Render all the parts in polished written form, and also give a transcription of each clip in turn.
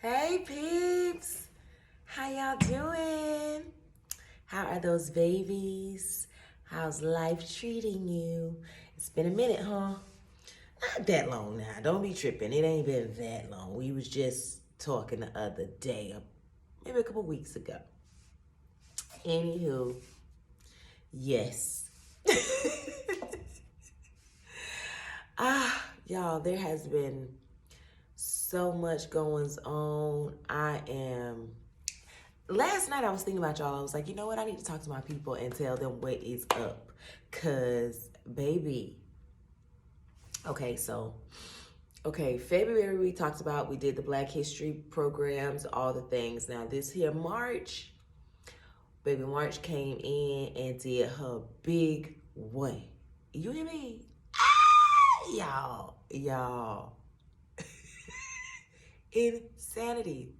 Hey peeps, how y'all doing? How are those babies? How's life treating you? It's been a minute, huh? Not that long now. Don't be tripping. It ain't been that long. We was just talking the other day, maybe a couple weeks ago. Anywho, yes. Y'all, there has been so much goings on. Last night I was thinking about y'all. I was like, you know what? I need to talk to my people and tell them what is up. Cause baby. February we talked about, we did the Black History programs, all the things. Now this here March, baby March came in and did her big one. You hear me? Y'all. Insanity.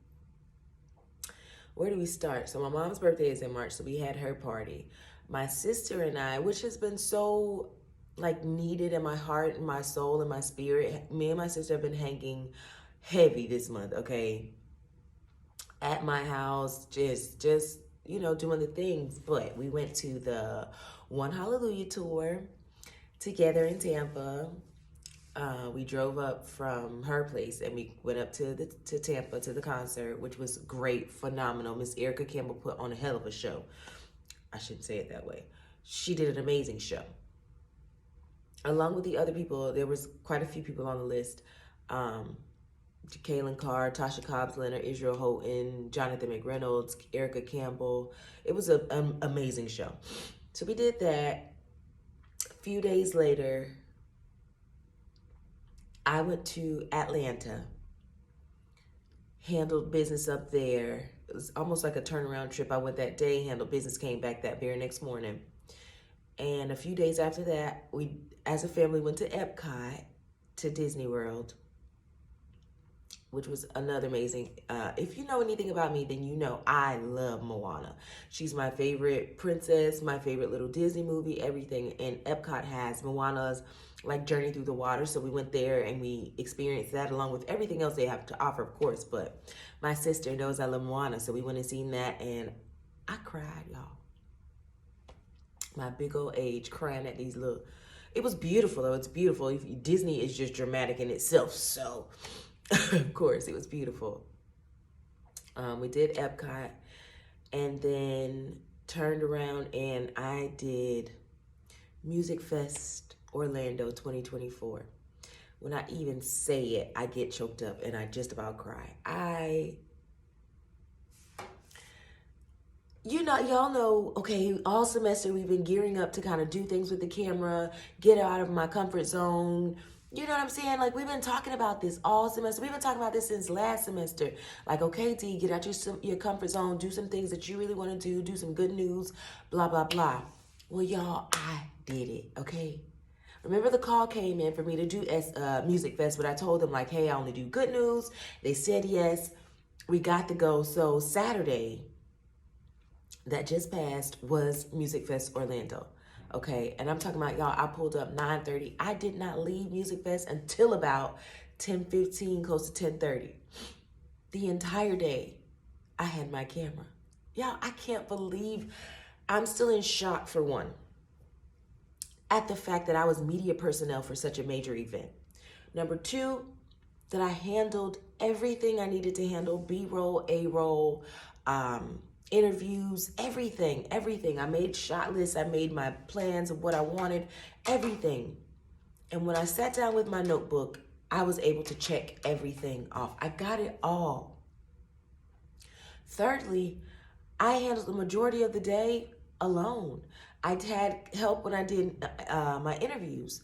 Where do we start? So my mom's birthday is in March, so we had her party. My sister and I, which has been so like needed in my heart and my soul and my spirit, me and my sister have been hanging heavy this month, okay? At my house, just doing the things. But we went to the One Hallelujah tour together in Tampa. We drove up from her place and we went up to Tampa to the concert, which was great, phenomenal. Miss Erica Campbell put on a hell of a show. I shouldn't say it that way. She did an amazing show. Along with the other people, there was quite a few people on the list. Kaylin Carr, Tasha Cobbs, Leonard, Israel Houghton, Jonathan McReynolds, Erica Campbell. It was an amazing show. So we did that. A few days later, I went to Atlanta, handled business up there. It was almost like a turnaround trip. I went that day, handled business, came back that very next morning. And a few days after that, we, as a family, went to Epcot, to Disney World, which was another amazing. If you know anything about me, then you know I love Moana. She's my favorite princess, my favorite little Disney movie, everything. And Epcot has Moana's like Journey Through the Water. So we went there and we experienced that along with everything else they have to offer, of course. But my sister knows I love Moana. So we went and seen that and I cried, y'all. My big old age crying at these little, it was beautiful though. It's beautiful. Disney is just dramatic in itself. So of course it was beautiful. We did Epcot and then turned around and I did Music Fest Orlando 2024. When I even say it, I get choked up and I just about cry. Y'all know, okay, all semester we've been gearing up to kind of do things with the camera, get out of my comfort zone. You know what I'm saying? Like, we've been talking about this all semester. We've been talking about this since last semester. Like, okay, D, get out your comfort zone, do some things that you really want to do some good news, blah, blah, blah. Well, y'all, I did it, okay? Remember the call came in for me to do Music Fest, but I told them, like, hey, I only do good news. They said yes. We got to go. So Saturday that just passed was Music Fest Orlando. Okay, and I'm talking about, y'all, I pulled up 9:30. I did not leave Music Fest until about 10:15, close to 10:30. The entire day, I had my camera. Y'all, I can't believe, I'm still in shock for one, at the fact that I was media personnel for such a major event. Number two, that I handled everything I needed to handle, B-roll, A-roll, interviews, everything. I made shot lists, I made my plans of what I wanted, everything. And when I sat down with my notebook, I was able to check everything off. I got it all. Thirdly, I handled the majority of the day alone. I had help when I did my interviews.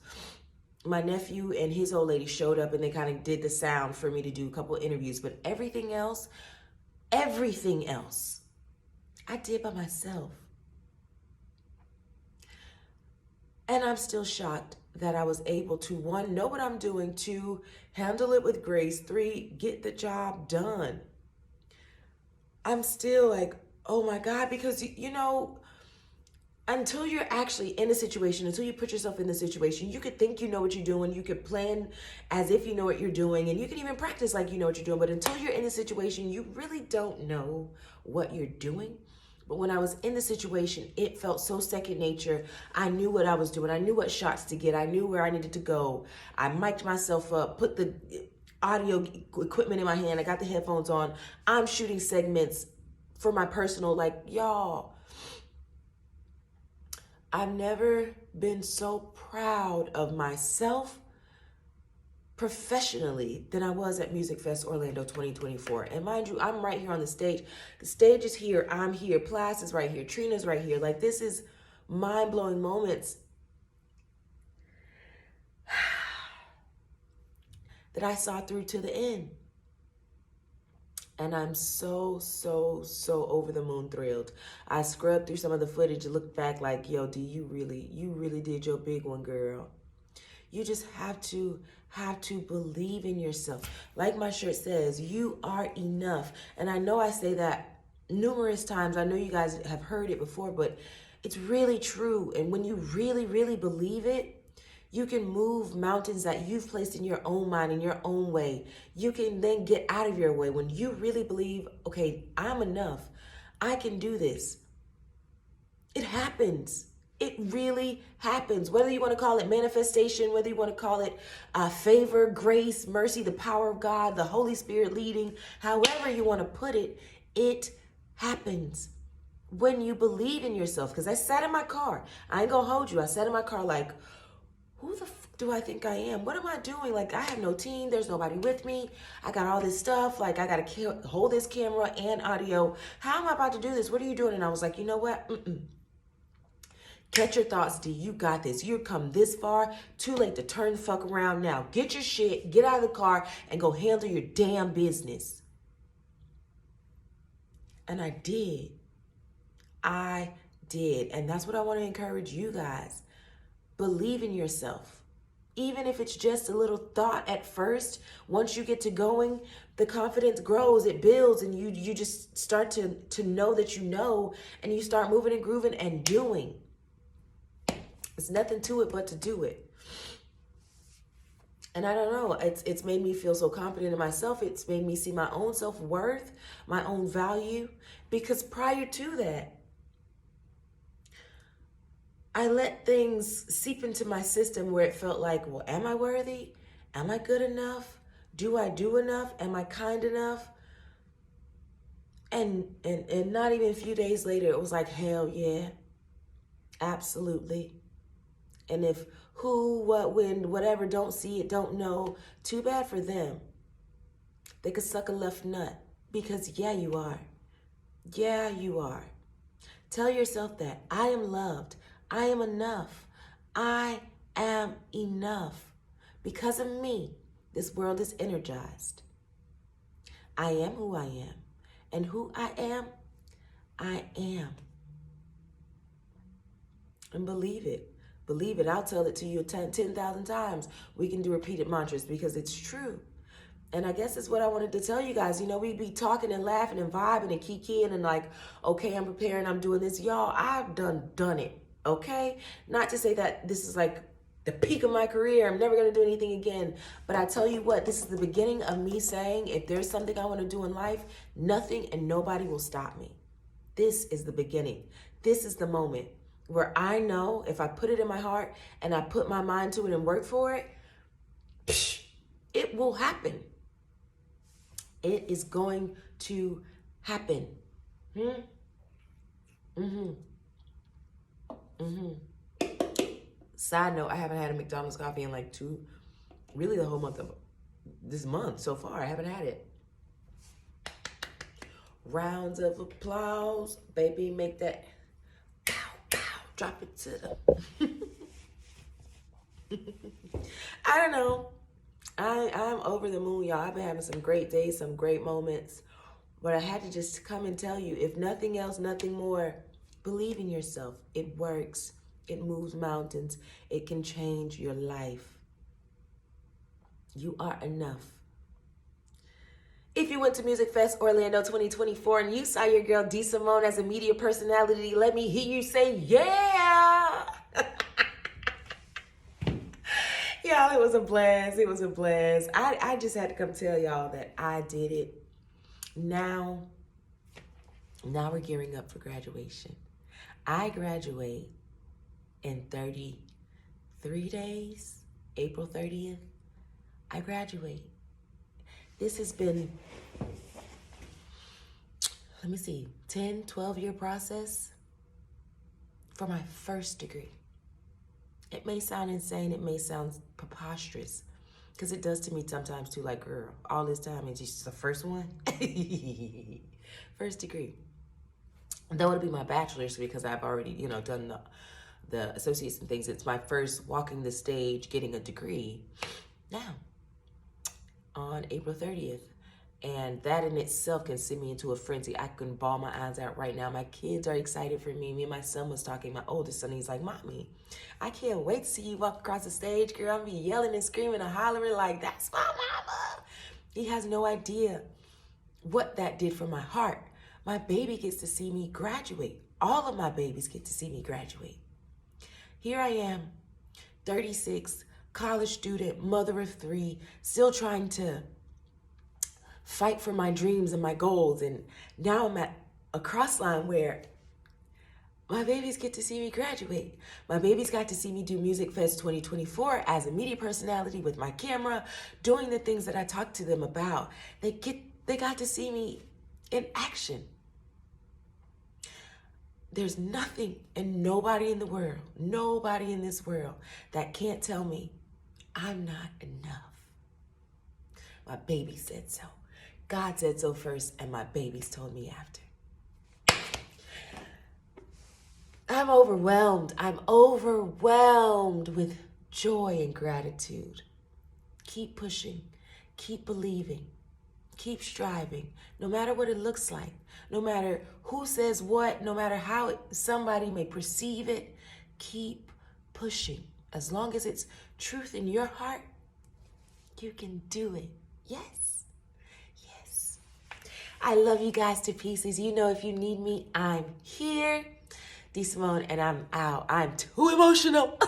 My nephew and his old lady showed up and they kind of did the sound for me to do a couple interviews, but everything else, I did by myself. And I'm still shocked that I was able to, one, know what I'm doing, two, handle it with grace, three, get the job done. I'm still like, oh my God, because, until you're actually in a situation, until you put yourself in the situation, you could think you know what you're doing. You could plan as if you know what you're doing, and you can even practice like you know what you're doing. But until you're in a situation, you really don't know what you're doing. But when I was in the situation, it felt so second nature. I knew what I was doing. I knew what shots to get. I knew where I needed to go. I mic'd myself up, put the audio equipment in my hand. I got the headphones on. I'm shooting segments for my personal, like, y'all. I've never been so proud of myself professionally than I was at Music Fest Orlando 2024. And mind you, I'm right here on the stage. The stage is here. I'm here. Plas is right here. Trina's right here. Like, this is mind-blowing moments that I saw through to the end. And I'm so over the moon thrilled. I scrubbed through some of the footage and looked back like, yo, D, you really did your big one, girl. You just have to believe in yourself. Like my shirt says, you are enough. And I know I say that numerous times. I know you guys have heard it before, but it's really true. And when you really believe it, you can move mountains that you've placed in your own mind, in your own way. You can then get out of your way. When you really believe, okay, I'm enough. I can do this. It happens. It really happens. Whether you want to call it manifestation, whether you want to call it favor, grace, mercy, the power of God, the Holy Spirit leading, however you want to put it, it happens. When you believe in yourself. Because I sat in my car. I ain't gonna hold you. I sat in my car like, who the fuck do I think I am? What am I doing? Like, I have no team. There's nobody with me. I got all this stuff. Like, I got to hold this camera and audio. How am I about to do this? What are you doing? And I was like, you know what? Catch your thoughts, D. You got this. You've come this far. Too late to turn the fuck around now. Get your shit, get out of the car, and go handle your damn business. And I did. I did. And that's what I want to encourage you guys. Believe in yourself. Even if it's just a little thought at first, once you get to going, the confidence grows, it builds, and you just start to know that you know, and you start moving and grooving and doing. There's nothing to it but to do it. And I don't know, it's made me feel so confident in myself. It's made me see my own self-worth, my own value, because prior to that, I let things seep into my system where it felt like, well, am I worthy? Am I good enough? Do I do enough? Am I kind enough? And not even a few days later, it was like, hell yeah, absolutely. And if who, what, when, whatever, don't see it, don't know, too bad for them. They could suck a left nut, because yeah, you are. Yeah, you are. Tell yourself that. I am loved. I am enough. I am enough. Because of me, this world is energized. I am who I am. And who I am. And believe it. Believe it. I'll tell it to you 10,000 times. We can do repeated mantras because it's true. And I guess it's what I wanted to tell you guys. You know, we be talking and laughing and vibing and kikiing and like, okay, I'm preparing, I'm doing this. Y'all, I've done it. Okay? Not to say that this is like the peak of my career. I'm never going to do anything again. But I tell you what, this is the beginning of me saying, if there's something I want to do in life, nothing and nobody will stop me. This is the beginning. This is the moment where I know if I put it in my heart and I put my mind to it and work for it, it will happen. It is going to happen. Side note, I haven't had a McDonald's coffee in like really the whole month of this month so far. I haven't had it. Rounds of applause. Baby, make that pow, pow, drop it to the... I don't know. I'm over the moon, y'all. I've been having some great days, some great moments. But I had to just come and tell you, if nothing else, nothing more, believe in yourself. It works. It moves mountains. It can change your life. You are enough. If you went to Music Fest Orlando 2024 and you saw your girl Tea Simone as a media personality, let me hear you say, yeah! y'all, it was a blast. It was a blast. I just had to come tell y'all that I did it. Now we're gearing up for graduation. I graduate in 33 days, April 30th. I graduate. This has been, 10, 12-year process for my first degree. It may sound insane, it may sound preposterous, because it does to me sometimes too, like, girl, all this time it's just the first one. First degree. Though it'll be my bachelor's because I've already, done the associates and things. It's my first walking the stage, getting a degree now on April 30th. And that in itself can send me into a frenzy. I can bawl my eyes out right now. My kids are excited for me. Me and my son was talking, my oldest son, he's like, Mommy, I can't wait to see you walk across the stage, girl. I'm gonna be yelling and screaming and hollering like, that's my mama. He has no idea what that did for my heart. My baby gets to see me graduate. All of my babies get to see me graduate. Here I am, 36, college student, mother of 3, still trying to fight for my dreams and my goals. And now I'm at a cross line where my babies get to see me graduate. My babies got to see me do Music Fest 2024 as a media personality with my camera, doing the things that I talked to them about. They got to see me in action. There's nothing and nobody in this world that can't tell me I'm not enough. My baby said so. God said so first, and my babies told me after. I'm overwhelmed. I'm overwhelmed with joy and gratitude. Keep pushing. Keep believing. Keep striving. No matter what it looks like. No matter who says what. No matter how somebody may perceive it. Keep pushing. As long as it's truth in your heart, you can do it. Yes. Yes. I love you guys to pieces. You know, if you need me, I'm here. Tea Simone, and I'm out. I'm too emotional.